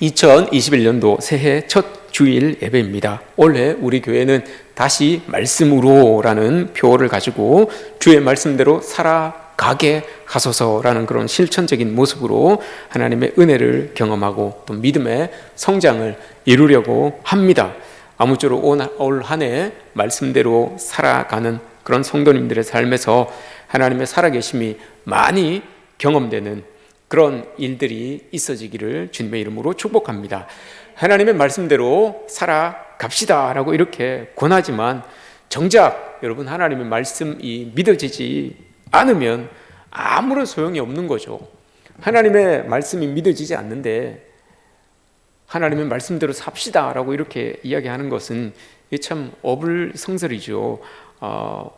2021년도 새해 첫 주일 예배입니다. 올해 우리 교회는 다시 말씀으로라는 표어를 가지고 주의 말씀대로 살아가게 하소서라는 그런 실천적인 모습으로 하나님의 은혜를 경험하고 또 믿음의 성장을 이루려고 합니다. 아무쪼록 올 한 해 말씀대로 살아가는 그런 성도님들의 삶에서 하나님의 살아계심이 많이 경험되는 그런 일들이 있어지기를 주님의 이름으로 축복합니다. 하나님의 말씀대로 살아갑시다 라고 이렇게 권하지만 정작 여러분 하나님의 말씀이 믿어지지 않으면 아무런 소용이 없는 거죠. 하나님의 말씀이 믿어지지 않는데 하나님의 말씀대로 삽시다 라고 이렇게 이야기하는 것은 참 어불성설이죠.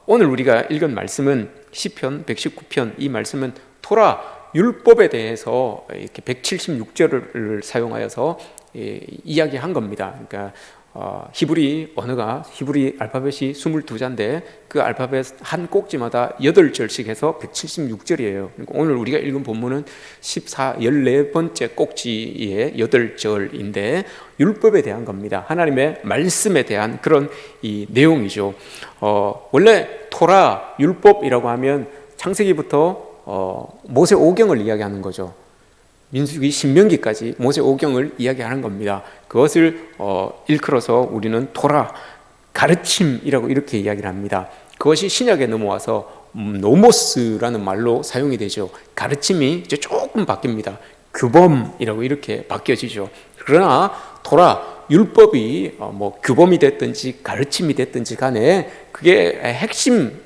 오늘 우리가 읽은 말씀은 시편 119편, 이 말씀은 토라 율법에 대해서 이렇게 176절을 사용하여서 이야기한 겁니다. 그러니까 히브리 언어가 히브리 알파벳이 22자인데 그 알파벳 한 꼭지마다 8절씩 해서 176절이에요. 그러니까 오늘 우리가 읽은 본문은 14번째 꼭지의 8절인데 율법에 대한 겁니다. 하나님의 말씀에 대한 그런 이 내용이죠. 원래 토라 율법이라고 하면 창세기부터 모세 오경을 이야기하는 거죠. 민수기 신명기까지 모세 오경을 이야기하는 겁니다. 그것을 일컬어서 우리는 토라, 가르침이라고 이렇게 이야기를 합니다. 그것이 신약에 넘어와서 노모스라는 말로 사용이 되죠. 가르침이 이제 조금 바뀝니다. 규범이라고 이렇게 바뀌어지죠. 그러나 토라, 율법이 규범이 됐든지 가르침이 됐든지 간에 그게 핵심은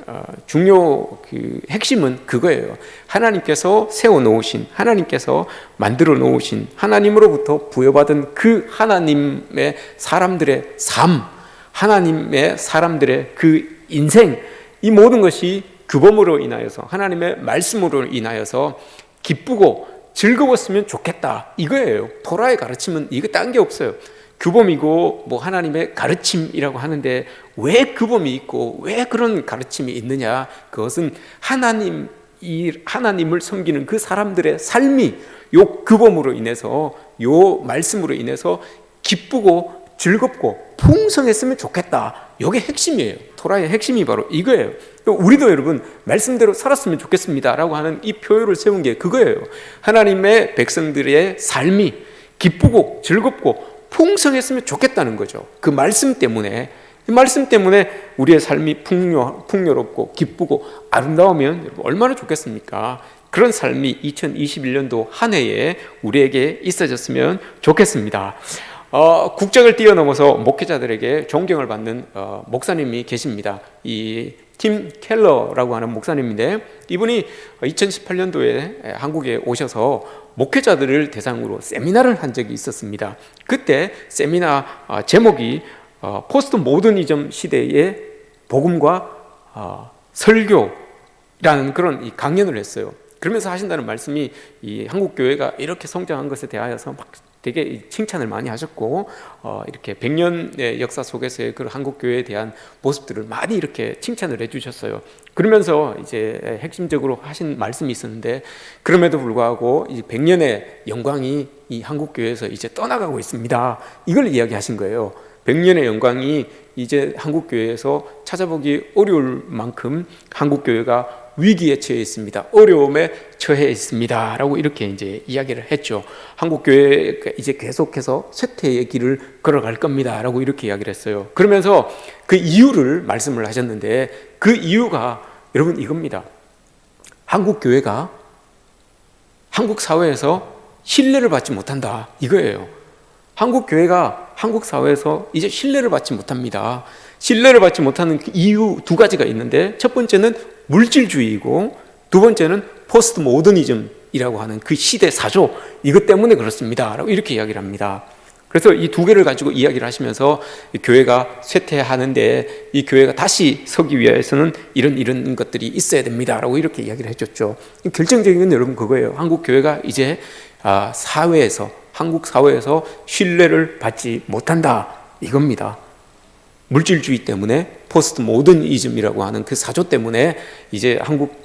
그거예요. 하나님께서 세워놓으신, 하나님께서 만들어 놓으신, 하나님으로부터 부여받은 그 하나님의 사람들의 삶, 하나님의 사람들의 그 인생, 이 모든 것이 규범으로 인하여서, 하나님의 말씀으로 인하여서 기쁘고 즐거웠으면 좋겠다, 이거예요. 토라의 가르침은 이거 딴 게 없어요. 규범이고 하나님의 가르침이라고 하는데 왜 규범이 있고 왜 그런 가르침이 있느냐? 그것은 하나님을 섬기는 그 사람들의 삶이 요 규범으로 인해서, 요 말씀으로 인해서 기쁘고 즐겁고 풍성했으면 좋겠다. 이게 핵심이에요. 토라의 핵심이 바로 이거예요. 우리도 여러분 말씀대로 살았으면 좋겠습니다 라고 하는 이 표현을 세운 게 그거예요. 하나님의 백성들의 삶이 기쁘고 즐겁고 풍성했으면 좋겠다는 거죠. 그 말씀 때문에, 이 말씀 때문에 우리의 삶이 풍요롭고 기쁘고 아름다우면 얼마나 좋겠습니까? 그런 삶이 2021년도 한 해에 우리에게 있어졌으면 좋겠습니다. 국적을 뛰어넘어서 목회자들에게 존경을 받는 목사님이 계십니다. 이 팀 켈러라고 하는 목사님인데, 이분이 2018년도에 한국에 오셔서 목회자들을 대상으로 세미나를 한 적이 있었습니다. 그때 세미나 제목이 포스트 모더니즘 시대의 복음과 설교라는 그런 강연을 했어요. 그러면서 하신다는 말씀이 이 한국 교회가 이렇게 성장한 것에 대하여서 막 되게 칭찬을 많이 하셨고, 이렇게 100년의 역사 속에서의 그 한국 교회에 대한 모습들을 많이 이렇게 칭찬을 해주셨어요. 그러면서 이제 핵심적으로 하신 말씀이 있었는데, 그럼에도 불구하고 이 100년의 영광이 이 한국 교회에서 이제 떠나가고 있습니다. 이걸 이야기하신 거예요. 100년의 영광이 이제 한국 교회에서 찾아보기 어려울 만큼 한국 교회가 위기에 처해 있습니다. 어려움에 처해 있습니다. 라고 이렇게 이제 이야기를 했죠. 한국 교회가 이제 계속해서 쇠퇴의 길을 걸어갈 겁니다. 라고 이렇게 이야기를 했어요. 그러면서 그 이유를 말씀을 하셨는데, 그 이유가 여러분 이겁니다. 한국 교회가 한국 사회에서 신뢰를 받지 못한다, 이거예요. 한국 교회가 한국 사회에서 이제 신뢰를 받지 못합니다. 신뢰를 받지 못하는 이유 두 가지가 있는데, 첫 번째는 물질주의이고 두 번째는 포스트 모더니즘이라고 하는 그 시대 사조, 이것 때문에 그렇습니다 라고 이렇게 이야기를 합니다. 그래서 이 두 개를 가지고 이야기를 하시면서 이 교회가 쇠퇴하는데 이 교회가 다시 서기 위해서는 이런 것들이 있어야 됩니다 라고 이렇게 이야기를 해줬죠. 결정적인 건 여러분 그거예요. 한국 교회가 이제 한국 사회에서 신뢰를 받지 못한다, 이겁니다. 물질주의 때문에, 포스트 모더니즘이라고 하는 그 사조 때문에 이제 한국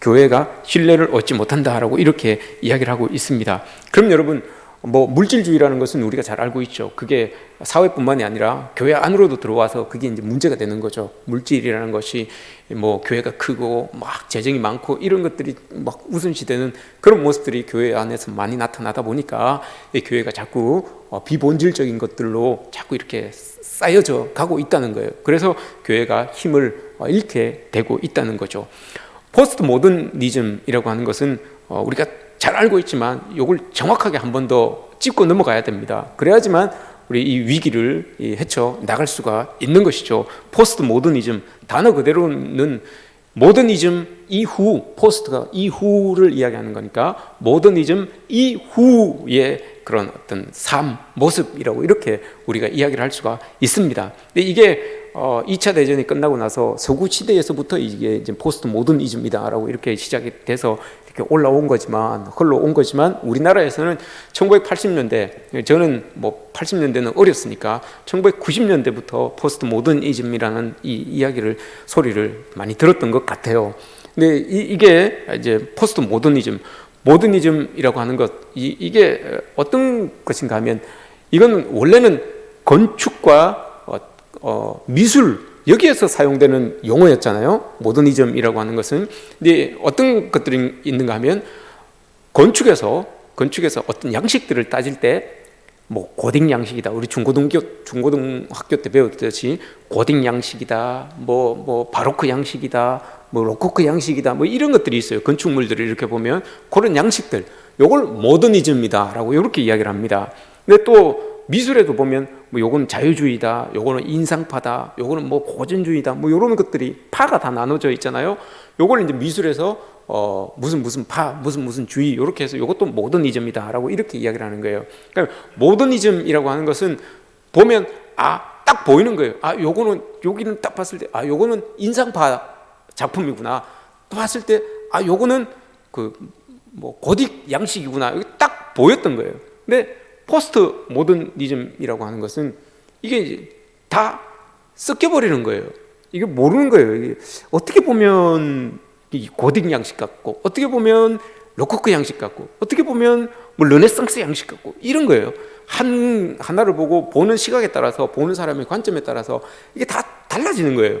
교회가 신뢰를 얻지 못한다라고 이렇게 이야기를 하고 있습니다. 그럼 여러분 뭐 물질주의라는 것은 우리가 잘 알고 있죠. 그게 사회뿐만이 아니라 교회 안으로도 들어와서 그게 이제 문제가 되는 거죠. 물질이라는 것이 뭐 교회가 크고 막 재정이 많고 이런 것들이 막 우선시되는 그런 모습들이 교회 안에서 많이 나타나다 보니까 이 교회가 자꾸 비본질적인 것들로 자꾸 이렇게 쌓여져 가고 있다는 거예요. 그래서 교회가 힘을 잃게 되고 있다는 거죠. 포스트 모더니즘이라고 하는 것은 우리가 잘 알고 있지만 이걸 정확하게 한 번 더 짚고 넘어가야 됩니다. 그래야지만 우리 이 위기를 헤쳐 나갈 수가 있는 것이죠. 포스트 모더니즘, 단어 그대로는 모더니즘 이후, 포스트가 이후를 이야기하는 거니까 모더니즘 이후의 그런 어떤 삶, 모습이라고 이렇게 우리가 이야기를 할 수가 있습니다. 근데 이게 2차 대전이 끝나고 나서 서구 시대에서부터 이게 이제 포스트 모더니즘이다라고 이렇게 시작이 돼서 이렇게 올라온 거지만, 흘러온 거지만 우리나라에서는 1980년대, 저는 뭐 80년대는 어렸으니까 1990년대부터 포스트 모더니즘이라는 이 이야기를, 소리를 많이 들었던 것 같아요. 근데 이게 이제 포스트 모더니즘이라고 하는 것, 이게 어떤 것인가 하면, 이건 원래는 건축과 미술, 여기에서 사용되는 용어였잖아요. 모더니즘이라고 하는 것은. 근데 어떤 것들이 있는가 하면, 건축에서 어떤 양식들을 따질 때 뭐 고딕 양식이다. 우리 중고등학교 때 배웠듯이 고딕 양식이다. 뭐 바로크 양식이다. 뭐 로코코 양식이다. 뭐 이런 것들이 있어요. 건축물들을 이렇게 보면 그런 양식들, 요걸 모더니즘이다라고 이렇게 이야기를 합니다. 근데 또 미술에도 보면 뭐 요거는 자유주의다, 요거는 인상파다, 요거는 뭐 고전주의다, 뭐 이런 것들이 파가 다 나눠져 있잖아요. 요걸 이제 미술에서 무슨 파, 무슨 주의, 이렇게 해서 이것도 모더니즘이다라고 이렇게 이야기를 하는 거예요. 그러니까 모더니즘이라고 하는 것은 보면 딱 보이는 거예요. 요거는, 여기는 딱 봤을 때 요거는 인상파 작품이구나. 또 봤을 때 요거는 그 뭐 고딕 양식이구나. 여기 딱 보였던 거예요. 근데 포스트 모더니즘이라고 하는 것은 이게 이제 다 섞여버리는 거예요. 이게 모르는 거예요. 이게 어떻게 보면 고딕 양식 같고, 어떻게 보면 로코코 양식 같고, 어떻게 보면 뭐 르네상스 양식 같고, 이런 거예요. 하나를 보고 보는 시각에 따라서, 보는 사람의 관점에 따라서 이게 다 달라지는 거예요.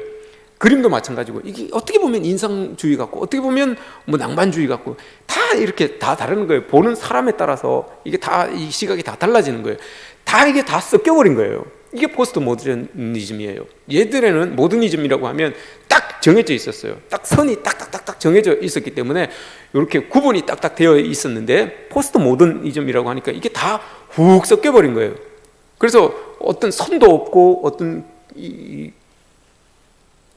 그림도 마찬가지고, 이게 어떻게 보면 인상주의 같고, 어떻게 보면 뭐 낭만주의 같고, 다 이렇게 다 다른 거예요. 보는 사람에 따라서 이게 다, 이 시각이 다 달라지는 거예요. 다 이게 다 섞여버린 거예요. 이게 포스트 모더니즘이에요. 예전에는 모더니즘이라고 하면 딱 정해져 있었어요. 딱 선이 딱딱딱딱 정해져 있었기 때문에 이렇게 구분이 딱딱 되어 있었는데, 포스트 모더니즘이라고 하니까 이게 다 훅 섞여버린 거예요. 그래서 어떤 선도 없고 어떤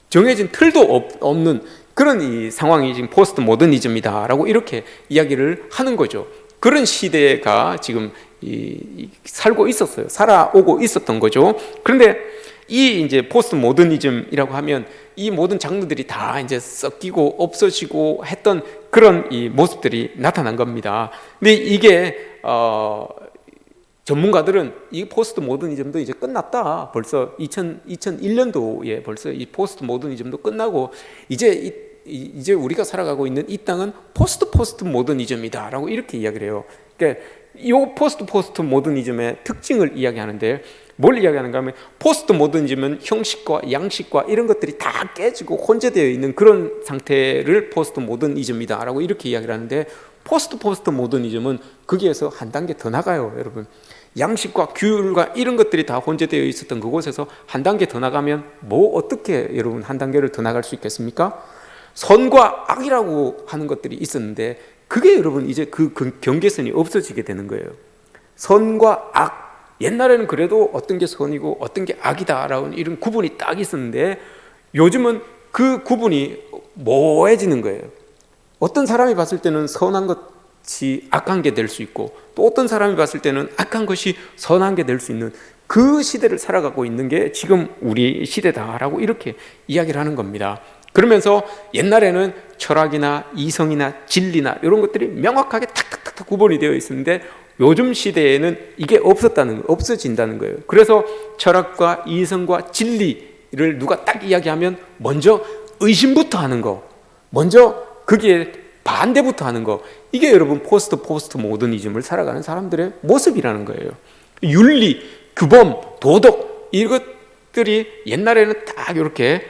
정해진 틀도 없는 그런 이 상황이 지금 포스트 모더니즘이다라고 이렇게 이야기를 하는 거죠. 그런 시대가 지금 살고 있었어요. 살아오고 있었던 거죠. 그런데 이 이제 포스트 모더니즘이라고 하면 이 모든 장르들이 다 이제 섞이고 없어지고 했던 그런 이 모습들이 나타난 겁니다. 근데 이게 전문가들은 이 포스트 모더니즘도 이제 끝났다. 벌써 2001년도에 벌써 이 포스트 모더니즘도 끝나고 이제 우리가 살아가고 있는 이 땅은 포스트 모더니즘이다라고 이렇게 이야기를 해요. 그러니까 이 포스트 모더니즘의 특징을 이야기하는데, 뭘 이야기하는가 하면, 포스트 모더니즘은 형식과 양식과 이런 것들이 다 깨지고 혼재되어 있는 그런 상태를 포스트 모더니즘이다라고 이렇게 이야기를 하는데, 포스트 모더니즘은 거기에서 한 단계 더 나가요, 여러분. 양식과 규율과 이런 것들이 다 혼재되어 있었던 그곳에서 한 단계 더 나가면 뭐 어떻게 여러분 한 단계를 더 나갈 수 있겠습니까? 선과 악이라고 하는 것들이 있었는데, 그게 여러분 이제 그 경계선이 없어지게 되는 거예요. 선과 악, 옛날에는 그래도 어떤 게 선이고 어떤 게 악이다라는 이런 구분이 딱 있었는데, 요즘은 그 구분이 모호해지는 거예요. 어떤 사람이 봤을 때는 선한 것이 악한 게 될 수 있고, 또 어떤 사람이 봤을 때는 악한 것이 선한 게 될 수 있는 그 시대를 살아가고 있는 게 지금 우리 시대다라고 이렇게 이야기를 하는 겁니다. 그러면서 옛날에는 철학이나 이성이나 진리나 이런 것들이 명확하게 탁탁탁 구분이 되어 있었는데, 요즘 시대에는 이게 없어진다는 거예요. 그래서 철학과 이성과 진리를 누가 딱 이야기하면 먼저 의심부터 하는 거, 먼저 거기에 반대부터 하는 거, 이게 여러분 포스트 모더니즘을 살아가는 사람들의 모습이라는 거예요. 윤리, 규범, 도덕, 이것들이 옛날에는 딱 이렇게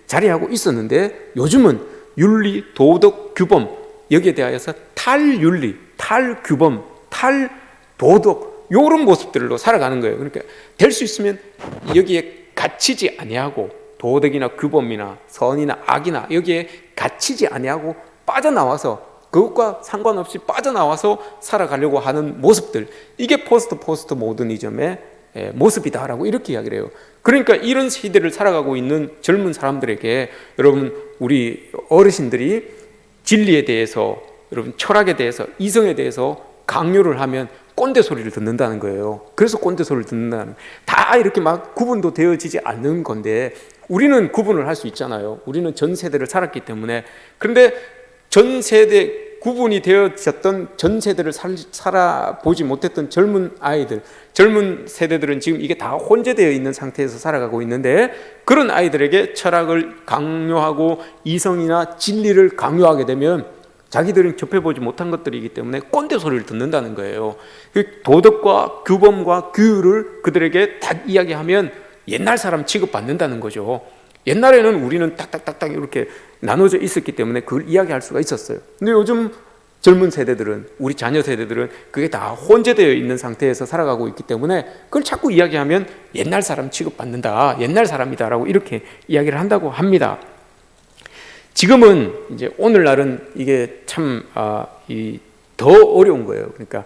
자리하고 있었는데 요즘은 윤리, 도덕, 규범, 여기에 대하여서 탈윤리, 탈규범, 탈도덕, 이런 모습들로 살아가는 거예요. 그러니까 될 수 있으면 여기에 갇히지 아니하고, 도덕이나 규범이나 선이나 악이나 여기에 갇히지 아니하고 빠져나와서, 그것과 상관없이 빠져나와서 살아가려고 하는 모습들, 이게 포스트 모더니즘의 모습이다라고 이렇게 이야기를 해요. 그러니까 이런 시대를 살아가고 있는 젊은 사람들에게 여러분, 우리 어르신들이 진리에 대해서, 여러분 철학에 대해서, 이성에 대해서 강요를 하면 꼰대 소리를 듣는다는 거예요. 그래서 꼰대 소리를 듣는다는, 다 이렇게 막 구분도 되어지지 않는 건데 우리는 구분을 할 수 있잖아요. 우리는 전 세대를 살았기 때문에. 그런데 전 세대, 구분이 되어졌던 전 세대를 살아보지 못했던 젊은 아이들, 젊은 세대들은 지금 이게 다 혼재되어 있는 상태에서 살아가고 있는데, 그런 아이들에게 철학을 강요하고 이성이나 진리를 강요하게 되면 자기들은 접해보지 못한 것들이기 때문에 꼰대 소리를 듣는다는 거예요. 도덕과 규범과 규율을 그들에게 딱 이야기하면 옛날 사람 취급받는다는 거죠. 옛날에는 우리는 딱딱딱딱 이렇게 나눠져 있었기 때문에 그걸 이야기할 수가 있었어요. 근데 요즘 젊은 세대들은, 우리 자녀 세대들은 그게 다 혼재되어 있는 상태에서 살아가고 있기 때문에 그걸 자꾸 이야기하면 옛날 사람 취급받는다, 옛날 사람이다라고 이렇게 이야기를 한다고 합니다. 지금은 이제 오늘날은 이게 참 더 어려운 거예요. 그러니까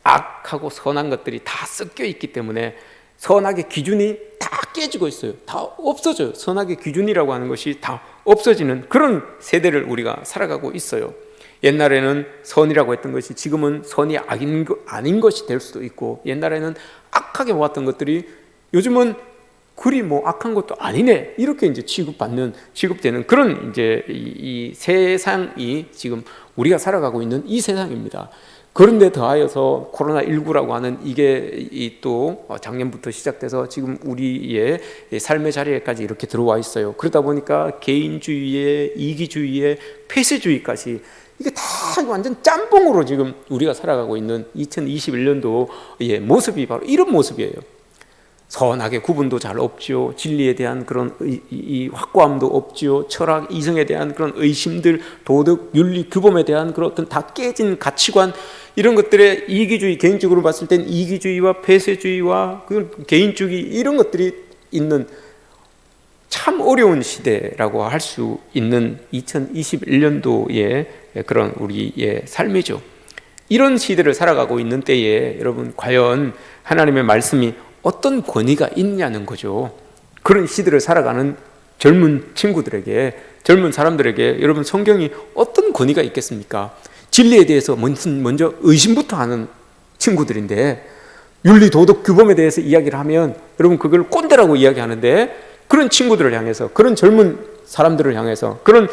악하고 선한 것들이 다 섞여 있기 때문에 선악의 기준이 다 깨지고 있어요. 다 없어져요. 선악의 기준이라고 하는 것이 다 없어지는 그런 세대를 우리가 살아가고 있어요. 옛날에는 선이라고 했던 것이 지금은 선이 아닌 것이 될 수도 있고, 옛날에는 악하게 보았던 것들이 요즘은 그리 뭐 악한 것도 아니네, 이렇게 이제 취급되는 그런 이제 이 세상이 지금 우리가 살아가고 있는 이 세상입니다. 그런데 더하여서 코로나19라고 하는 이게 또 작년부터 시작돼서 지금 우리의 삶의 자리에까지 이렇게 들어와 있어요. 그러다 보니까 개인주의에, 이기주의에, 폐쇄주의까지, 이게 다 완전 짬뽕으로 지금 우리가 살아가고 있는 2021년도의 모습이 바로 이런 모습이에요. 선악의 구분도 잘 없지요. 진리에 대한 그런 이 확고함도 없지요. 철학, 이성에 대한 그런 의심들, 도덕, 윤리, 규범에 대한 그런 어떤 다 깨진 가치관, 이런 것들의 이기주의, 개인적으로 봤을 땐 이기주의와 폐쇄주의와 그 개인주의, 이런 것들이 있는 참 어려운 시대라고 할 수 있는 2021년도의 그런 우리의 삶이죠. 이런 시대를 살아가고 있는 때에 여러분, 과연 하나님의 말씀이 어떤 권위가 있냐는 거죠. 그런 시대를 살아가는 젊은 친구들에게, 젊은 사람들에게 여러분, 성경이 어떤 권위가 있겠습니까? 진리에 대해서 먼저 의심부터 하는 친구들인데, 윤리, 도덕, 규범에 대해서 이야기를 하면 여러분, 그걸 꼰대라고 이야기하는데, 그런 친구들을 향해서, 그런 젊은 사람들을 향해서, 그런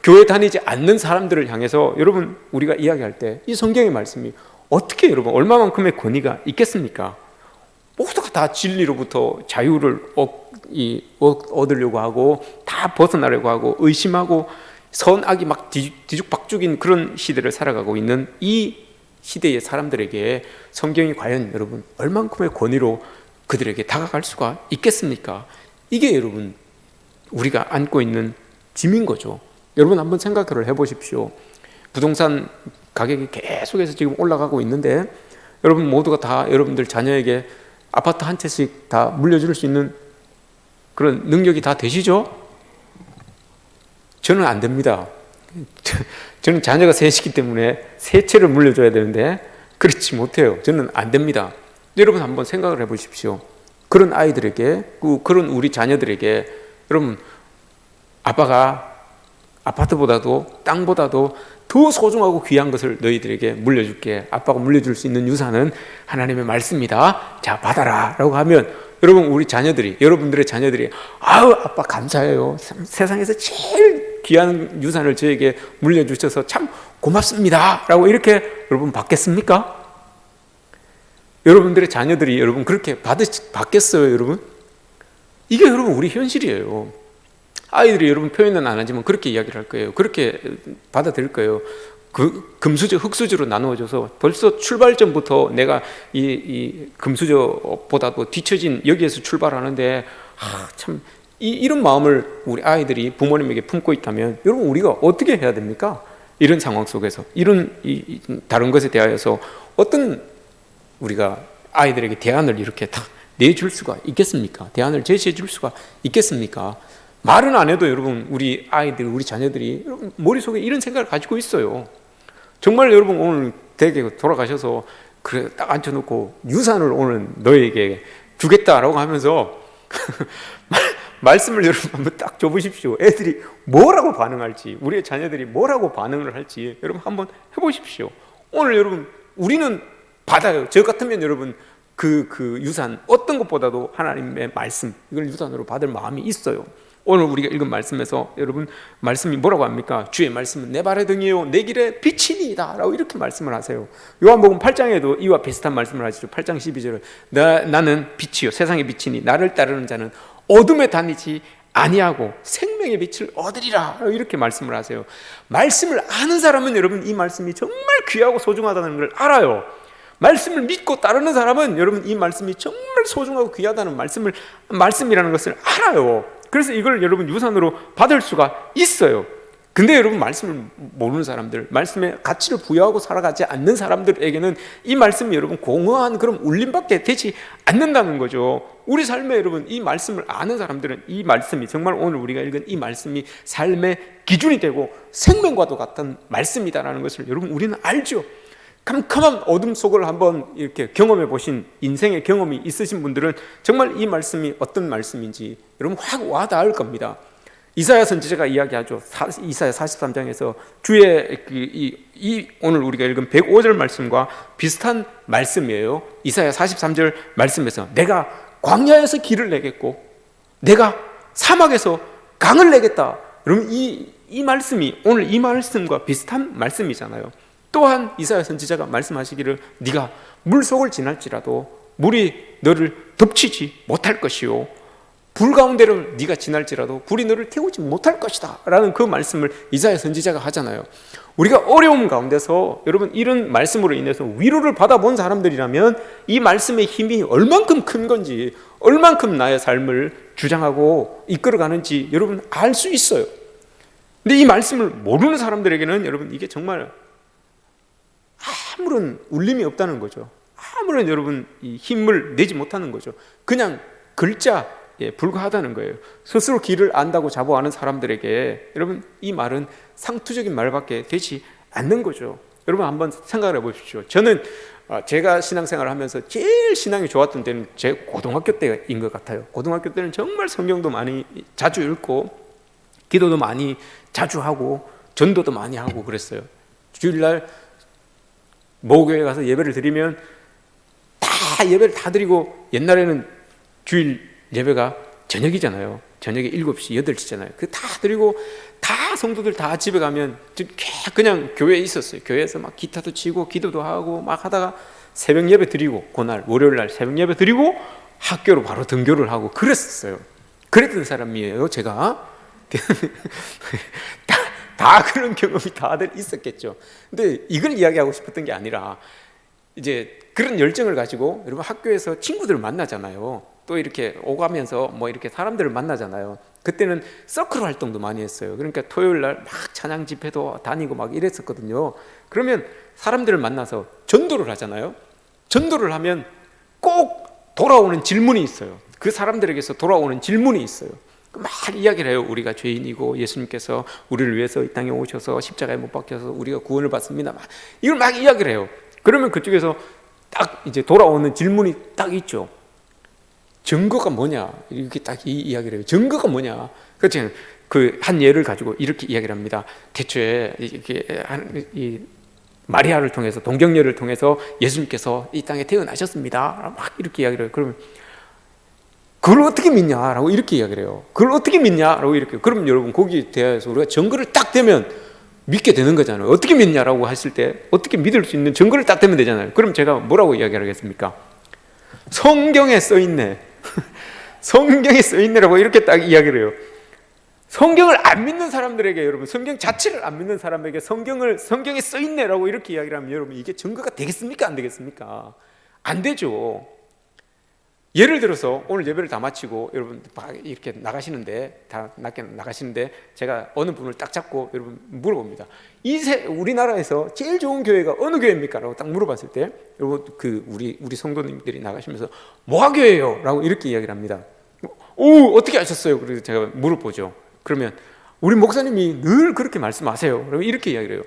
교회 다니지 않는 사람들을 향해서 여러분, 우리가 이야기할 때 이 성경의 말씀이 어떻게 여러분, 얼마만큼의 권위가 있겠습니까? 모두가 다 진리로부터 자유를 얻으려고 하고, 다 벗어나려고 하고, 의심하고, 선악이 막 뒤죽박죽인 그런 시대를 살아가고 있는 이 시대의 사람들에게 성경이 과연 여러분, 얼만큼의 권위로 그들에게 다가갈 수가 있겠습니까? 이게 여러분, 우리가 안고 있는 짐인 거죠. 여러분, 한번 생각을 해보십시오. 부동산 가격이 계속해서 지금 올라가고 있는데, 여러분 모두가 다 여러분들 자녀에게 아파트 한 채씩 다 물려줄 수 있는 그런 능력이 다 되시죠? 저는 안 됩니다. 저는 자녀가 셋이기 때문에 세 채를 물려줘야 되는데 그렇지 못해요. 저는 안 됩니다. 여러분 한번 생각을 해보십시오. 그런 아이들에게, 그런 우리 자녀들에게 여러분, 아빠가 아파트보다도 땅보다도 더 소중하고 귀한 것을 너희들에게 물려줄게. 아빠가 물려줄 수 있는 유산은 하나님의 말씀이다. 자, 받아라 라고 하면 여러분, 우리 자녀들이, 여러분들의 자녀들이, 아우 아빠 감사해요. 세상에서 제일 귀한 유산을 저에게 물려주셔서 참 고맙습니다 라고 이렇게 여러분 받겠습니까? 여러분들의 자녀들이 여러분 그렇게 받겠어요 여러분? 이게 여러분 우리 현실이에요. 아이들이 여러분 표현은 안 하지만 그렇게 이야기를 할 거예요. 그렇게 받아들일 거예요. 그 금수저, 흙수저로 나누어져서 벌써 출발점부터 내가 이 금수저보다도 뒤처진 여기에서 출발하는데 참 이런 마음을 우리 아이들이 부모님에게 품고 있다면 여러분 우리가 어떻게 해야 됩니까? 이런 상황 속에서 이런 다른 것에 대하여서 어떤 우리가 아이들에게 대안을 이렇게 다 내줄 수가 있겠습니까? 대안을 제시해 줄 수가 있겠습니까? 말은 안 해도 여러분 우리 아이들, 우리 자녀들이 여러분 머릿속에 이런 생각을 가지고 있어요. 정말 여러분 오늘 댁에 돌아가셔서 그래 딱 앉혀놓고 유산을 오늘 너에게 주겠다라고 하면서 말씀을 여러분 한번 딱 줘보십시오. 애들이 뭐라고 반응할지, 우리의 자녀들이 뭐라고 반응을 할지 여러분 한번 해보십시오. 오늘 여러분 우리는 받아요. 저 같으면 여러분 그 유산 어떤 것보다도 하나님의 말씀 이걸 유산으로 받을 마음이 있어요. 오늘 우리가 읽은 말씀에서 여러분 말씀이 뭐라고 합니까? 주의 말씀은 내 발의 등이요 내 길의 빛이니이다 라고 이렇게 말씀을 하세요. 요한복음 8장에도 이와 비슷한 말씀을 하시죠. 8장 12절을 나는 빛이요 세상의 빛이니 나를 따르는 자는 어둠에 다니지 아니하고 생명의 빛을 얻으리라 이렇게 말씀을 하세요. 말씀을 아는 사람은 여러분 이 말씀이 정말 귀하고 소중하다는 걸 알아요. 말씀을 믿고 따르는 사람은 여러분 이 말씀이 정말 소중하고 귀하다는 말씀이라는 것을 알아요. 그래서 이걸 여러분 유산으로 받을 수가 있어요. 근데 여러분 말씀을 모르는 사람들, 말씀에 가치를 부여하고 살아가지 않는 사람들에게는 이 말씀이 여러분 공허한 그런 울림밖에 되지 않는다는 거죠. 우리 삶에 여러분 이 말씀을 아는 사람들은 이 말씀이 정말 오늘 우리가 읽은 이 말씀이 삶의 기준이 되고 생명과도 같은 말씀이다라는 것을 여러분 우리는 알죠. 캄캄한 어둠 속을 한번 이렇게 경험해 보신 인생의 경험이 있으신 분들은 정말 이 말씀이 어떤 말씀인지 여러분 확 와닿을 겁니다. 이사야 선지자가 이야기하죠. 이사야 43장에서 주의 오늘 우리가 읽은 105절 말씀과 비슷한 말씀이에요. 이사야 43절 말씀에서 내가 광야에서 길을 내겠고 내가 사막에서 강을 내겠다. 여러분 이 말씀이 오늘 이 말씀과 비슷한 말씀이잖아요. 또한 이사야 선지자가 말씀하시기를 네가 물속을 지날지라도 물이 너를 덮치지 못할 것이요 불 가운데를 네가 지날지라도 불이 너를 태우지 못할 것이다 라는 그 말씀을 이사야 선지자가 하잖아요. 우리가 어려움 가운데서 여러분 이런 말씀으로 인해서 위로를 받아본 사람들이라면 이 말씀의 힘이 얼만큼 큰 건지 얼만큼 나의 삶을 주장하고 이끌어가는지 여러분 알 수 있어요. 근데 이 말씀을 모르는 사람들에게는 여러분 이게 정말 아무런 울림이 없다는 거죠. 아무런 여러분 이 힘을 내지 못하는 거죠. 그냥 글자에 불과하다는 거예요. 스스로 길을 안다고 자부하는 사람들에게 여러분 이 말은 상투적인 말밖에 되지 않는 거죠. 여러분 한번 생각을 해보십시오. 저는 제가 신앙생활을 하면서 제일 신앙이 좋았던 때는 제 고등학교 때인 것 같아요. 고등학교 때는 정말 성경도 많이 자주 읽고 기도도 많이 자주 하고 전도도 많이 하고 그랬어요. 주일날 모교회 가서 예배를 드리면 다 예배를 다 드리고 옛날에는 주일 예배가 저녁이잖아요. 저녁에 7시, 8시잖아요. 그 다 드리고 다 성도들 다 집에 가면 그냥 교회에 있었어요. 교회에서 막 기타도 치고 기도도 하고 막 하다가 새벽 예배 드리고 그날 월요일 날 새벽 예배 드리고 학교로 바로 등교를 하고 그랬었어요. 그랬던 사람이에요. 제가 다 그런 경험이 다들 있었겠죠. 근데 이걸 이야기하고 싶었던 게 아니라 이제 그런 열정을 가지고 여러분 학교에서 친구들을 만나잖아요. 또 이렇게 오가면서 뭐 이렇게 사람들을 만나잖아요. 그때는 서클 활동도 많이 했어요. 그러니까 토요일 날 막 찬양 집회도 다니고 막 이랬었거든요. 그러면 사람들을 만나서 전도를 하잖아요. 전도를 하면 꼭 돌아오는 질문이 있어요. 그 사람들에게서 돌아오는 질문이 있어요. 막 이야기를 해요. 우리가 죄인이고 예수님께서 우리를 위해서 이 땅에 오셔서 십자가에 못 박혀서 우리가 구원을 받습니다. 이걸 막 이야기를 해요. 그러면 그쪽에서 딱 이제 돌아오는 질문이 딱 있죠. 증거가 뭐냐? 이렇게 딱 이 이야기를 해요. 증거가 뭐냐? 그렇죠. 그 한 예를 가지고 이렇게 이야기를 합니다. 대초에 이렇게 이 마리아를 통해서 동정녀를 통해서 예수님께서 이 땅에 태어나셨습니다. 막 이렇게 이야기를 해요. 그러면 그걸 어떻게 믿냐라고 이렇게 이야기를 해요. 그걸 어떻게 믿냐라고 이렇게. 그럼 여러분 거기에 대해서 우리가 증거를 딱 대면 믿게 되는 거잖아요. 어떻게 믿냐라고 하실 때 어떻게 믿을 수 있는 증거를 딱 대면 되잖아요. 그럼 제가 뭐라고 이야기를 하겠습니까? 성경에 써있네. 성경에 써있네라고 이렇게 딱 이야기를 해요. 성경을 안 믿는 사람들에게, 여러분 성경 자체를 안 믿는 사람에게 성경에 써 있네라고 이렇게 이야기를 하면 여러분 이게 증거가 되겠습니까? 안 되겠습니까? 안 되죠. 예를 들어서 오늘 예배를 다 마치고 여러분 이렇게 나가시는데 제가 어느 분을 딱 잡고 여러분 물어봅니다. 우리나라에서 제일 좋은 교회가 어느 교회입니까? 라고 딱 물어봤을 때 여러분 우리 성도님들이 나가시면서 모아교회요 라고 이렇게 이야기를 합니다. 어떻게 아셨어요? 그래서 제가 물어보죠. 그러면 우리 목사님이 늘 그렇게 말씀하세요. 그러면 이렇게 이야기를 해요.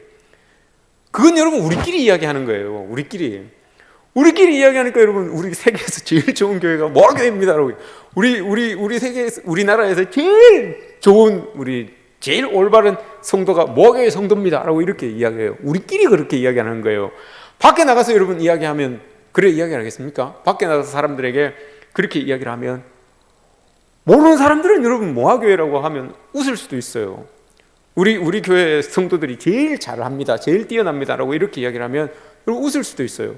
그건 여러분 우리끼리 이야기하는 거예요. 우리끼리 이야기하니까 여러분 우리 세계에서 제일 좋은 교회가 모아교회입니다라고. 우리 세계에서 우리나라에서 제일 좋은 제일 올바른 성도가 모아교회 성도입니다라고 이렇게 이야기해요. 우리끼리 그렇게 이야기하는 거예요. 밖에 나가서 여러분 이야기하면 그래 이야기하겠습니까? 밖에 나가서 사람들에게 그렇게 이야기를 하면 모르는 사람들은 여러분 모아교회라고 하면 웃을 수도 있어요. 우리 교회 성도들이 제일 잘합니다, 제일 뛰어납니다라고 이렇게 이야기를 하면 여러분 웃을 수도 있어요.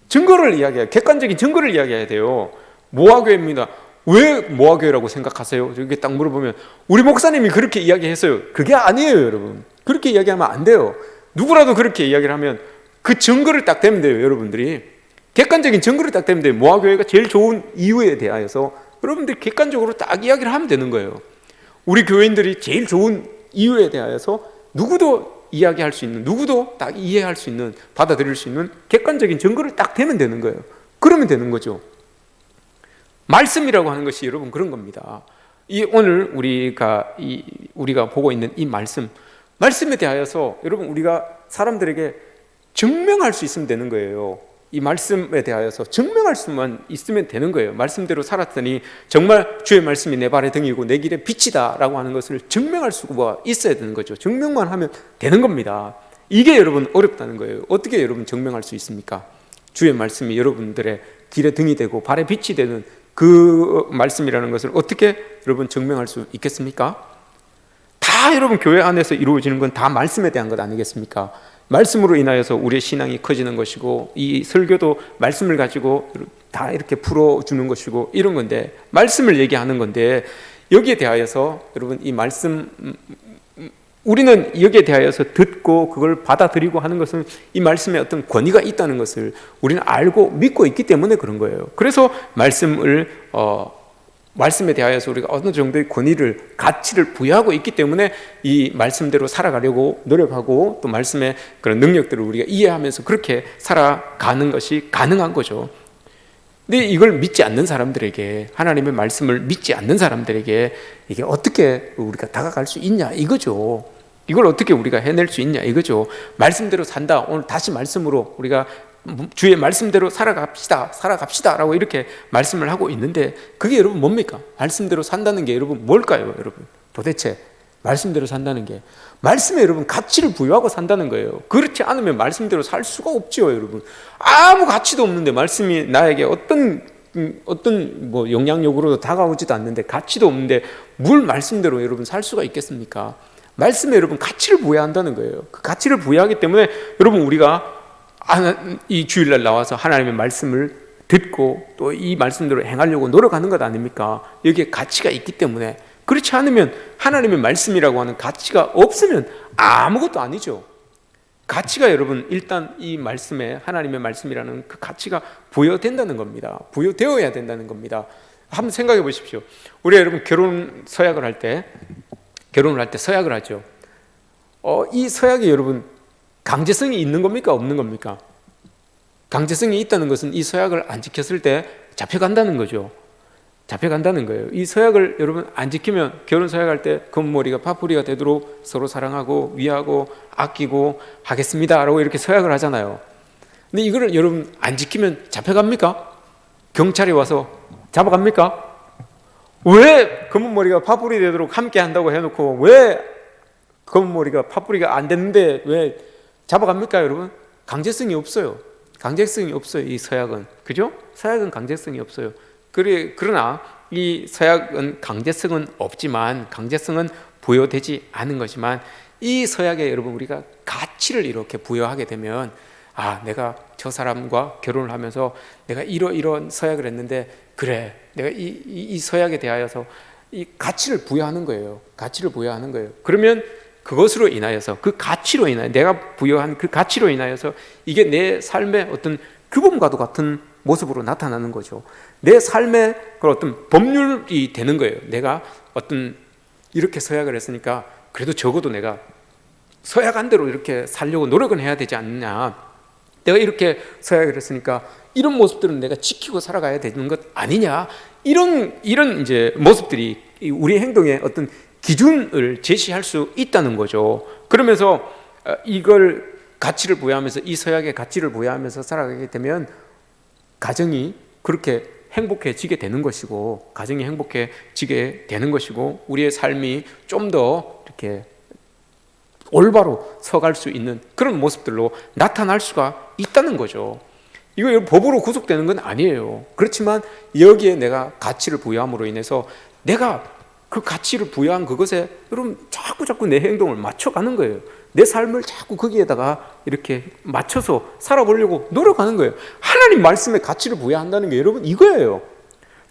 증거를 이야기해야, 객관적인 증거를 이야기해야 돼요. 모아교회입니다. 왜 모아교회라고 생각하세요? 이렇게 딱 물어보면 우리 목사님이 그렇게 이야기했어요. 그게 아니에요, 여러분. 그렇게 이야기하면 안 돼요. 누구라도 그렇게 이야기를 하면 그 증거를 딱 대면 돼요, 여러분들이. 객관적인 증거를 딱 대면 돼요. 모아교회가 제일 좋은 이유에 대하여서 여러분들이 객관적으로 딱 이야기를 하면 되는 거예요. 우리 교회인들이 제일 좋은 이유에 대하여서 누구도 이야기할 수 있는, 누구도 딱 이해할 수 있는, 받아들일 수 있는 객관적인 증거를 딱 대면 되는 거예요. 그러면 되는 거죠. 말씀이라고 하는 것이 여러분 그런 겁니다. 오늘 우리가 보고 있는 이 말씀에 대하여서 여러분 우리가 사람들에게 증명할 수 있으면 되는 거예요. 이 말씀에 대하여서 증명할 수만 있으면 되는 거예요. 말씀대로 살았더니 정말 주의 말씀이 내 발의 등이고 내 길의 빛이다 라고 하는 것을 증명할 수가 있어야 되는 거죠. 증명만 하면 되는 겁니다. 이게 여러분 어렵다는 거예요. 어떻게 여러분 증명할 수 있습니까? 주의 말씀이 여러분들의 길의 등이 되고 발의 빛이 되는 그 말씀이라는 것을 어떻게 여러분 증명할 수 있겠습니까? 다 여러분 교회 안에서 이루어지는 건 다 말씀에 대한 것 아니겠습니까? 말씀으로 인하여서 우리의 신앙이 커지는 것이고, 이 설교도 말씀을 가지고 다 이렇게 풀어주는 것이고 이런 건데, 말씀을 얘기하는 건데, 여기에 대하여서 여러분 이 말씀, 우리는 여기에 대하여서 듣고 그걸 받아들이고 하는 것은 이 말씀에 어떤 권위가 있다는 것을 우리는 알고 믿고 있기 때문에 그런 거예요. 그래서 말씀에 대하여서 우리가 어느 정도의 권위를, 가치를 부여하고 있기 때문에 이 말씀대로 살아가려고 노력하고, 또 말씀의 그런 능력들을 우리가 이해하면서 그렇게 살아가는 것이 가능한 거죠. 근데 이걸 믿지 않는 사람들에게, 하나님의 말씀을 믿지 않는 사람들에게 이게 어떻게 우리가 다가갈 수 있냐 이거죠. 이걸 어떻게 우리가 해낼 수 있냐 이거죠. 말씀대로 산다. 오늘 다시 말씀으로 우리가 주의 말씀대로 살아갑시다 라고 이렇게 말씀을 하고 있는데, 그게 여러분 뭡니까? 말씀대로 산다는 게 여러분 뭘까요? 여러분 도대체 말씀대로 산다는 게, 말씀에 여러분 가치를 부여하고 산다는 거예요. 그렇지 않으면 말씀대로 살 수가 없죠. 여러분 아무 가치도 없는데, 말씀이 나에게 어떤 영향력으로도 다가오지도 않는데, 가치도 없는데 뭘 말씀대로 여러분 살 수가 있겠습니까? 말씀에 여러분 가치를 부여한다는 거예요. 그 가치를 부여하기 때문에 여러분 우리가 이 주일날 나와서 하나님의 말씀을 듣고 또 이 말씀대로 행하려고 노력하는 것 아닙니까? 여기에 가치가 있기 때문에. 그렇지 않으면, 하나님의 말씀이라고 하는 가치가 없으면 아무것도 아니죠. 가치가 여러분 일단 이 말씀에, 하나님의 말씀이라는 그 가치가 부여된다는 겁니다. 부여되어야 된다는 겁니다. 한번 생각해 보십시오. 우리가 여러분 결혼을 할 때 서약을 하죠. 이 서약이 여러분 강제성이 있는 겁니까? 없는 겁니까? 강제성이 있다는 것은 이 서약을 안 지켰을 때 잡혀간다는 거죠. 잡혀간다는 거예요. 이 서약을 여러분 안 지키면, 결혼 서약할 때 금머리가 파뿌리가 되도록 서로 사랑하고 위하고 아끼고 하겠습니다 라고 이렇게 서약을 하잖아요. 근데 이거를 여러분 안 지키면 잡혀갑니까? 경찰이 와서 잡아갑니까? 왜 검은머리가 파뿌리 되도록 함께 한다고 해놓고 왜 검은머리가 파뿌리가 안 됐는데 왜 잡아갑니까? 여러분 강제성이 없어요. 강제성이 없어요. 이 서약은, 그죠? 서약은 강제성이 없어요. 그러나 이 서약은 강제성은 없지만, 강제성은 부여되지 않은 거지만, 이 서약에 여러분 우리가 가치를 이렇게 부여하게 되면, 내가 저 사람과 결혼을 하면서 내가 이런 서약을 했는데, 그래 내가 이 서약에 대하여서 이 가치를 부여하는 거예요. 가치를 부여하는 거예요. 그러면 그것으로 인하여서, 그 가치로 인하여, 내가 부여한 그 가치로 인하여서 이게 내 삶의 어떤 규범과도 같은 모습으로 나타나는 거죠. 내 삶의 그 어떤 법률이 되는 거예요. 내가 어떤 이렇게 서약을 했으니까 그래도 적어도 내가 서약한 대로 이렇게 살려고 노력은 해야 되지 않느냐. 내가 이렇게 서약을 했으니까 이런 모습들은 내가 지키고 살아가야 되는 것 아니냐. 이런 이제 모습들이 우리 행동의 어떤 기준을 제시할 수 있다는 거죠. 그러면서 이걸 가치를 부여하면서, 이 서약의 가치를 부여하면서 살아가게 되면 가정이 그렇게 행복해지게 되는 것이고, 가정이 행복해지게 되는 것이고, 우리의 삶이 좀 더 이렇게 올바로 서갈 수 있는 그런 모습들로 나타날 수가 있다는 거죠. 이거 법으로 구속되는 건 아니에요. 그렇지만 여기에 내가 가치를 부여함으로 인해서 내가 그 가치를 부여한 그것에 여러분 자꾸 내 행동을 맞춰가는 거예요. 내 삶을 자꾸 거기에다가 이렇게 맞춰서 살아보려고 노력하는 거예요. 하나님 말씀에 가치를 부여한다는 게 여러분 이거예요.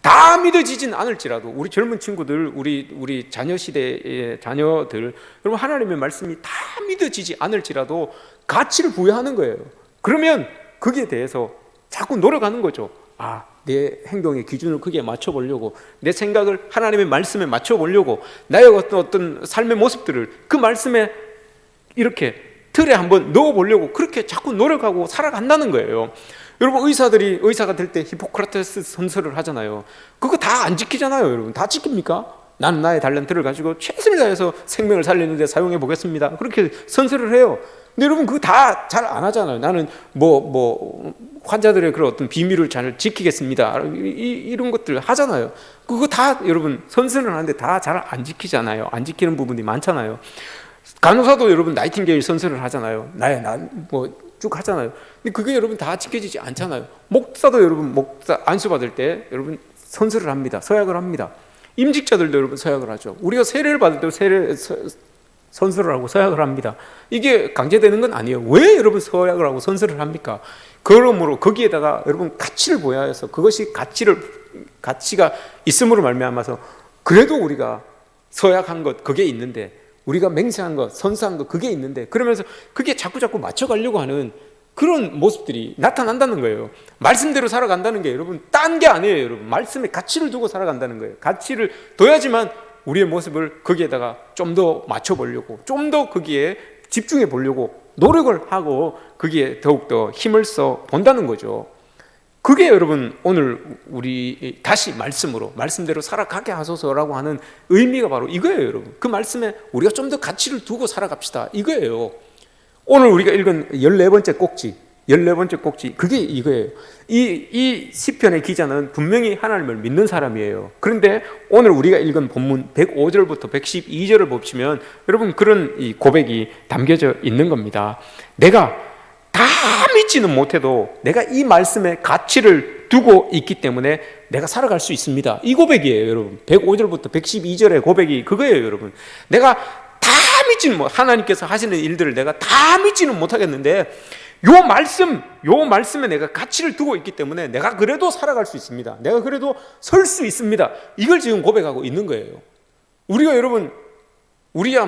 다 믿어지진 않을지라도 우리 젊은 친구들, 우리 자녀 시대의 자녀들, 여러분 하나님의 말씀이 다 믿어지지 않을지라도 가치를 부여하는 거예요. 그러면 거기에 대해서 자꾸 노력하는 거죠. 내 행동의 기준을 거기에 맞춰보려고, 내 생각을 하나님의 말씀에 맞춰보려고, 나의 어떤 삶의 모습들을 그 말씀에 이렇게 틀에 한번 넣어보려고 그렇게 자꾸 노력하고 살아간다는 거예요. 여러분 의사가 될 때 히포크라테스 선서를 하잖아요. 그거 다 안 지키잖아요. 여러분 다 지킵니까? 나는 나의 달란트를 가지고 최선을 다해서 생명을 살리는 데 사용해 보겠습니다. 그렇게 선서를 해요. 근데 여러분 그거 다 잘 안 하잖아요. 나는 환자들의 그런 어떤 비밀을 잘 지키겠습니다. 이런 것들 하잖아요. 그거 다 여러분 선서는 하는데 다 잘 안 지키잖아요. 안 지키는 부분이 많잖아요. 간호사도 여러분 나이팅게일 선서를 하잖아요. 쭉 하잖아요. 근데 그게 여러분 다 지켜지지 않잖아요. 목사도 여러분 목사 안수 받을 때 여러분 선서를 합니다. 서약을 합니다. 임직자들도 여러분 서약을 하죠. 우리가 세례를 받을 때 선서를 하고 서약을 합니다. 이게 강제되는 건 아니에요. 왜 여러분 서약을 하고 선서를 합니까? 그러므로 거기에다가 여러분 가치를 부여해서 그것이 가치가 있음으로 말미암아서 그래도 우리가 서약한 것 그게 있는데, 우리가 맹세한 것, 선서한 것 그게 있는데, 그러면서 그게 자꾸 맞춰가려고 하는 그런 모습들이 나타난다는 거예요. 말씀대로 살아간다는 게 여러분 딴 게 아니에요. 여러분 말씀에 가치를 두고 살아간다는 거예요. 가치를 둬야지만 우리의 모습을 거기에다가 좀 더 맞춰보려고, 좀 더 거기에 집중해 보려고 노력을 하고 거기에 더욱더 힘을 써 본다는 거죠. 그게 여러분 오늘 우리 다시 말씀대로 살아가게 하소서라고 하는 의미가 바로 이거예요. 여러분 그 말씀에 우리가 좀 더 가치를 두고 살아갑시다 이거예요. 오늘 우리가 읽은 14번째 꼭지 그게 이거예요. 이 시편의 기자는 분명히 하나님을 믿는 사람이에요. 그런데 오늘 우리가 읽은 본문 105절부터 112절을 보시면 여러분 그런 이 고백이 담겨져 있는 겁니다. 내가 다 믿지는 못해도 내가 이 말씀에 가치를 두고 있기 때문에 내가 살아갈 수 있습니다. 이 고백이에요. 여러분 105절부터 112절의 고백이 그거예요. 여러분 내가 다 믿지는 하나님께서 하시는 일들을 내가 다 믿지는 못하겠는데 요 말씀에 내가 가치를 두고 있기 때문에 내가 그래도 살아갈 수 있습니다. 내가 그래도 설 수 있습니다. 이걸 지금 고백하고 있는 거예요. 우리가 여러분 우리야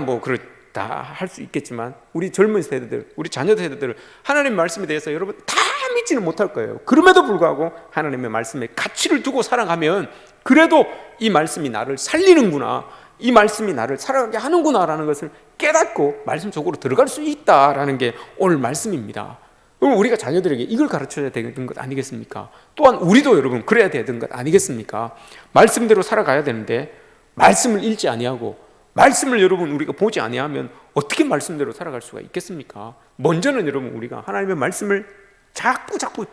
다 할 수 있겠지만 우리 젊은 세대들, 우리 자녀 세대들 하나님 말씀에 대해서 여러분 다 믿지는 못할 거예요. 그럼에도 불구하고 하나님의 말씀에 가치를 두고 살아가면 그래도 이 말씀이 나를 살리는구나, 이 말씀이 나를 살아가게 하는구나라는 것을 깨닫고 말씀 속으로 들어갈 수 있다라는 게 오늘 말씀입니다. 그럼 우리가 자녀들에게 이걸 가르쳐야 되는 것 아니겠습니까? 또한 우리도 여러분 그래야 되는 것 아니겠습니까? 말씀대로 살아가야 되는데 말씀을 읽지 아니하고 말씀을 여러분 우리가 보지 아니하면 어떻게 말씀대로 살아갈 수가 있겠습니까? 먼저는 여러분 우리가 하나님의 말씀을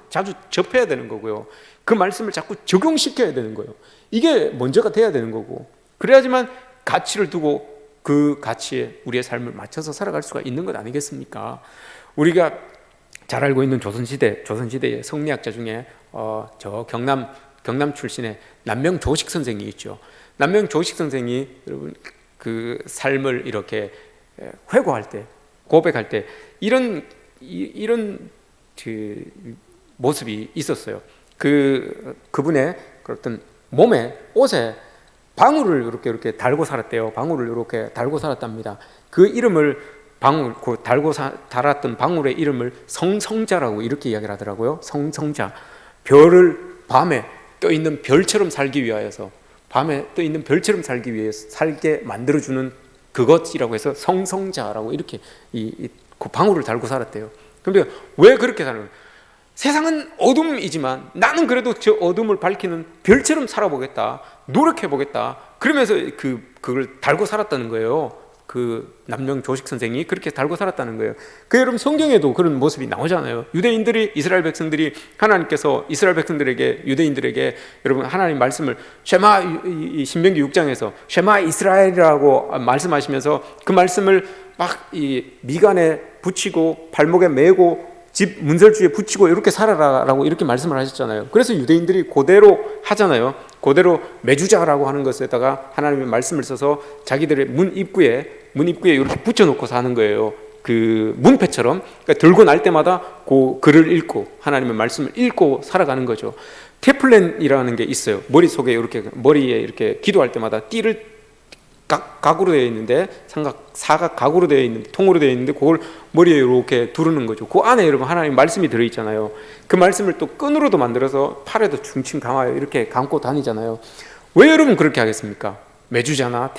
자주 접해야 되는 거고요. 그 말씀을 자꾸 적용시켜야 되는 거예요. 이게 먼저가 돼야 되는 거고, 그래야지만 가치를 두고 그 가치에 우리의 삶을 맞춰서 살아갈 수가 있는 것 아니겠습니까? 우리가 잘 알고 있는 조선시대의 성리학자 중에 저 경남 출신의 남명조식 선생이 있죠. 남명조식 선생이 여러분 그 삶을 이렇게 회고할 때, 고백할 때 이런 그 모습이 있었어요. 그분의 어떤 옷에 방울을 이렇게 달고 살았대요. 방울을 이렇게 달고 살았답니다. 그 이름을 그 달았던 방울의 이름을 성성자라고 이렇게 이야기를 하더라고요. 성성자. 별을 밤에 떠 있는 별처럼 살기 위하여서, 밤에 떠 있는 별처럼 살기 위해서 살게 만들어주는 그것이라고 해서 성성자라고 이렇게 그 방울을 달고 살았대요. 그런데 왜 그렇게 사는 거예요? 세상은 어둠이지만 나는 그래도 저 어둠을 밝히는 별처럼 살아보겠다, 노력해보겠다, 그러면서 그걸 달고 살았다는 거예요. 그 남명 조식 선생이 그렇게 달고 살았다는 거예요. 여러분 성경에도 그런 모습이 나오잖아요. 유대인들이, 이스라엘 백성들이, 하나님께서 이스라엘 백성들에게, 유대인들에게 여러분 하나님 말씀을 쉐마, 신명기 6장에서 쉐마 이스라엘이라고 말씀하시면서 그 말씀을 막 이 미간에 붙이고 발목에 메고 집 문설주에 붙이고 이렇게 살아라라고 이렇게 말씀을 하셨잖아요. 그래서 유대인들이 그대로 하잖아요. 그대로 메주자라고 하는 것에다가 하나님의 말씀을 써서 자기들의 문 입구에 이렇게 붙여놓고 사는 거예요. 그 문패처럼. 그러니까 들고 날 때마다 그 글을 읽고 하나님의 말씀을 읽고 살아가는 거죠. 테플렌이라는 게 있어요. 머릿속에 머리에 이렇게 기도할 때마다 띠를 각으로 되어 있는데, 사각 각으로 되어 있는, 통으로 되어 있는데 그걸 머리에 이렇게 두르는 거죠. 그 안에 여러분 하나님 말씀이 들어있잖아요. 그 말씀을 또 끈으로도 만들어서 팔에도 중심 감아요. 이렇게 감고 다니잖아요. 왜 여러분 그렇게 하겠습니까? 메주자나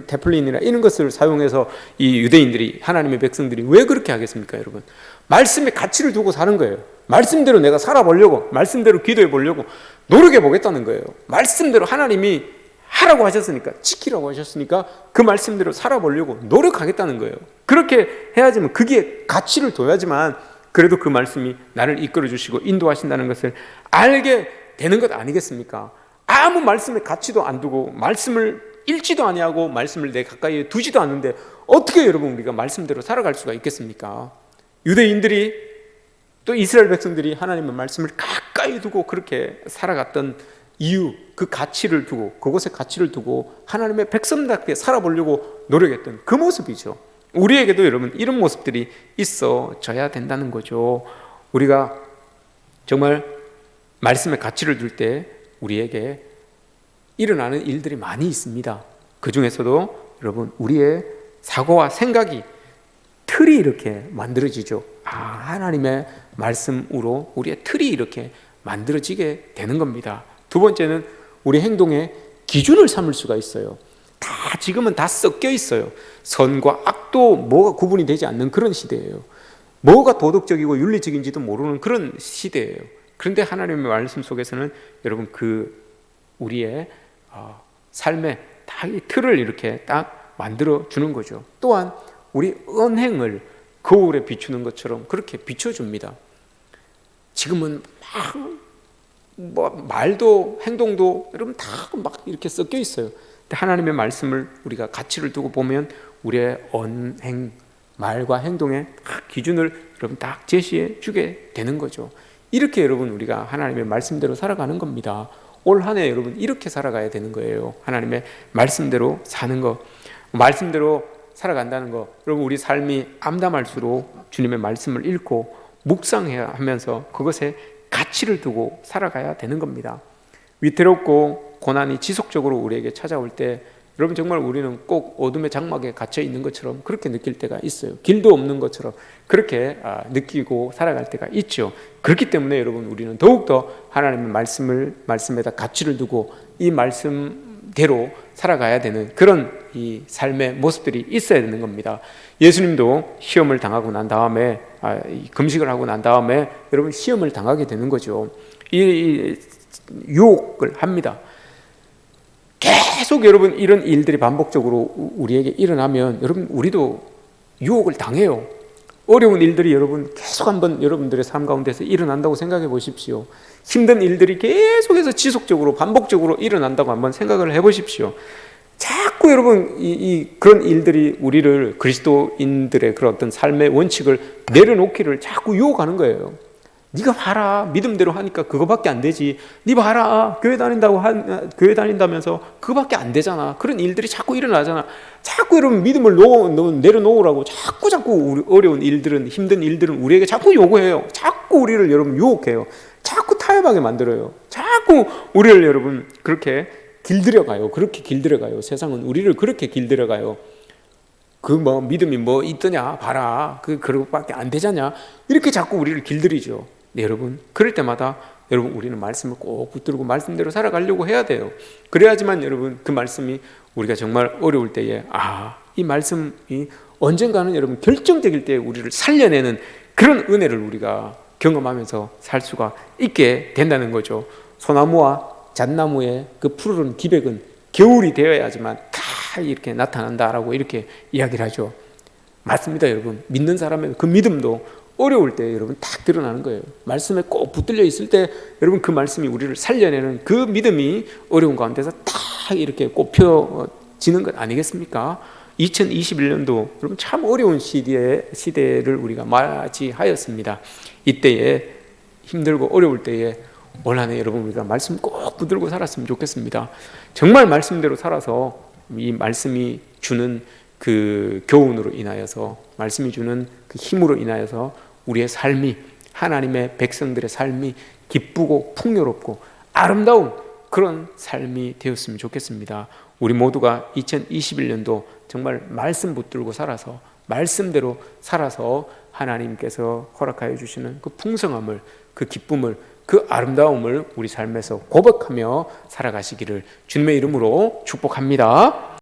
테플린이나 이런 것을 사용해서 이 유대인들이, 하나님의 백성들이 왜 그렇게 하겠습니까? 여러분 말씀에 가치를 두고 사는 거예요. 말씀대로 내가 살아보려고, 말씀대로 기도해 보려고 노력해 보겠다는 거예요. 말씀대로 하나님이 하라고 하셨으니까, 지키라고 하셨으니까 그 말씀대로 살아보려고 노력하겠다는 거예요. 그렇게 해야지만, 그게 가치를 둬야지만 그래도 그 말씀이 나를 이끌어 주시고 인도하신다는 것을 알게 되는 것 아니겠습니까? 아무 말씀에 가치도 안 두고 말씀을 읽지도 아니하고 말씀을 내 가까이에 두지도 않는데 어떻게 여러분 우리가 말씀대로 살아갈 수가 있겠습니까? 유대인들이 또 이스라엘 백성들이 하나님의 말씀을 가까이 두고 그렇게 살아갔던 이유, 그 가치를 두고, 그곳에 가치를 두고 하나님의 백성답게 살아보려고 노력했던 그 모습이죠. 우리에게도 여러분 이런 모습들이 있어져야 된다는 거죠. 우리가 정말 말씀에 가치를 둘 때 우리에게 일어나는 일들이 많이 있습니다. 그 중에서도 여러분 우리의 사고와 생각이, 틀이 이렇게 만들어지죠. 하나님의 말씀으로 우리의 틀이 이렇게 만들어지게 되는 겁니다. 두 번째는 우리 행동의 기준을 삼을 수가 있어요. 지금은 다 섞여 있어요. 선과 악도 뭐가 구분이 되지 않는 그런 시대예요. 뭐가 도덕적이고 윤리적인지도 모르는 그런 시대예요. 그런데 하나님의 말씀 속에서는 여러분 우리의 삶에 다 이 틀을 이렇게 딱 만들어 주는 거죠. 또한 우리 언행을 거울에 비추는 것처럼 그렇게 비춰줍니다. 지금은 말도 행동도 여러분 다 막 이렇게 섞여 있어요. 근데 하나님의 말씀을 우리가 가치를 두고 보면 우리의 언행, 말과 행동의 기준을 여러분 딱 제시해 주게 되는 거죠. 이렇게 여러분 우리가 하나님의 말씀대로 살아가는 겁니다. 올 한 해 여러분 이렇게 살아가야 되는 거예요. 하나님의 말씀대로 사는 거, 말씀대로 살아간다는 거. 여러분 우리 삶이 암담할수록 주님의 말씀을 읽고 묵상해야 하면서 그것에 가치를 두고 살아가야 되는 겁니다. 위태롭고 고난이 지속적으로 우리에게 찾아올 때 여러분 정말 우리는 꼭 어둠의 장막에 gat혀 있는 것처럼 그렇게 느낄 때가 있어요. 길도 없는 것처럼 그렇게 느끼고 살아갈 때가 있죠. 그렇기 때문에 여러분 우리는 더욱더 하나님의 말씀에다 가치를 두고 이 말씀대로 살아가야 되는 그런 이 삶의 모습들이 있어야 되는 겁니다. 예수님도 시험을 당하고 난 다음에 금식을 하고 난 다음에 여러분 시험을 당하게 되는 거죠. 이 유혹을 합니다. 계속 여러분 이런 일들이 반복적으로 우리에게 일어나면 여러분 우리도 유혹을 당해요. 어려운 일들이 여러분 계속 한번 여러분들의 삶 가운데서 일어난다고 생각해 보십시오. 힘든 일들이 계속해서 지속적으로 반복적으로 일어난다고 한번 생각을 해 보십시오. 자꾸 여러분 그런 일들이 우리를 그리스도인들의 그런 어떤 삶의 원칙을 내려놓기를 자꾸 유혹하는 거예요. 네가 봐라, 믿음대로 하니까 그거밖에 안 되지. 네 봐라, 교회 다닌다면서 그거밖에 안 되잖아. 그런 일들이 자꾸 일어나잖아. 자꾸 여러분 믿음을 내려놓으라고 자꾸 우리 어려운 일들은, 힘든 일들은 우리에게 자꾸 요구해요. 자꾸 우리를 여러분 유혹해요. 자꾸 타협하게 만들어요. 자꾸 우리를 여러분 그렇게 길들여가요. 그렇게 길들여가요. 세상은 우리를 그렇게 길들여가요. 그 뭐 믿음이 뭐 있더냐 봐라, 그거밖에 안 되잖냐, 이렇게 자꾸 우리를 길들이죠. 네, 여러분, 그럴 때마다 여러분 우리는 말씀을 꼭 붙들고 말씀대로 살아가려고 해야 돼요. 그래야지만 여러분 그 말씀이 우리가 정말 어려울 때에 이 말씀이 언젠가는 여러분 결정적일 때 우리를 살려내는 그런 은혜를 우리가 경험하면서 살 수가 있게 된다는 거죠. 소나무와 잣나무의 그 푸르른 기백은 겨울이 되어야지만 다 이렇게 나타난다라고 이렇게 이야기를 하죠. 맞습니다, 여러분. 믿는 사람의 그 믿음도 어려울 때 여러분 딱 드러나는 거예요. 말씀에 꼭 붙들려 있을 때 여러분 그 말씀이 우리를 살려내는 그 믿음이 어려운 가운데서 딱 이렇게 꼽혀지는 것 아니겠습니까? 2021년도 여러분 참 어려운 시대를 우리가 맞이하였습니다. 이때에 힘들고 어려울 때에 올 한해 여러분 우리가 말씀 꼭 붙들고 살았으면 좋겠습니다. 정말 말씀대로 살아서 이 말씀이 주는 그 교훈으로 인하여서, 말씀이 주는 그 힘으로 인하여서 우리의 삶이, 하나님의 백성들의 삶이 기쁘고 풍요롭고 아름다운 그런 삶이 되었으면 좋겠습니다. 우리 모두가 2021년도 정말 말씀 붙들고 살아서, 말씀대로 살아서 하나님께서 허락하여 주시는 그 풍성함을, 그 기쁨을, 그 아름다움을 우리 삶에서 고백하며 살아가시기를 주님의 이름으로 축복합니다.